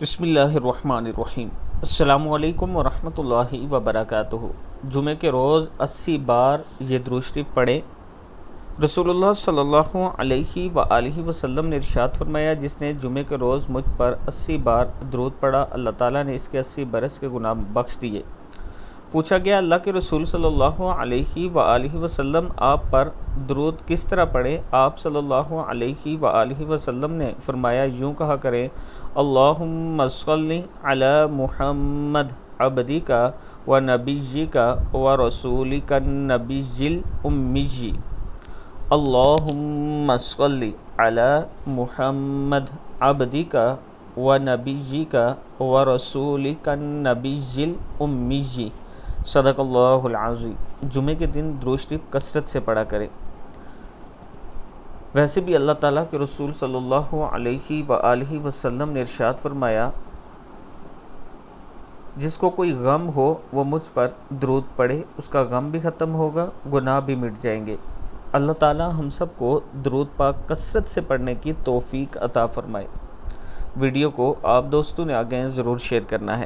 بسم اللہ الرحمن الرحیم۔ السلام علیکم ورحمۃ اللہ وبرکاتہ۔ جمعہ کے روز 80 بار یہ درود شریف پڑھیں۔ رسول اللہ صلی اللہ علیہ وآلہ وسلم نے ارشاد فرمایا، جس نے جمعہ کے روز مجھ پر 80 بار درود پڑھا، اللہ تعالیٰ نے اس کے 80 برس کے گناہ بخش دیے۔ پوچھا گیا، اللہ کے رسول صلی اللہ علیہ وآلہ وسلم آپ پر درود کس طرح پڑھیں؟ آپ صلی اللہ علیہ وآلہ وسلم نے فرمایا، یوں کہا کریں، اللہم صلی علی محمد عبدک و نبیک و رسولک النبی الامی۔ اللہم صلی علی محمد عبدک و نبیک و رسولک النبی الامی۔ صدق اللہ العظیم۔ جمعے کے دن درود شریف کثرت سے پڑھا کریں۔ ویسے بھی اللہ تعالیٰ کے رسول صلی اللہ علیہ وآلہ وسلم نے ارشاد فرمایا، جس کو کوئی غم ہو وہ مجھ پر درود پڑھے، اس کا غم بھی ختم ہوگا، گناہ بھی مٹ جائیں گے۔ اللہ تعالیٰ ہم سب کو درود پاک کثرت سے پڑھنے کی توفیق عطا فرمائے۔ ویڈیو کو آپ دوستوں نے آگے ضرور شیئر کرنا ہے۔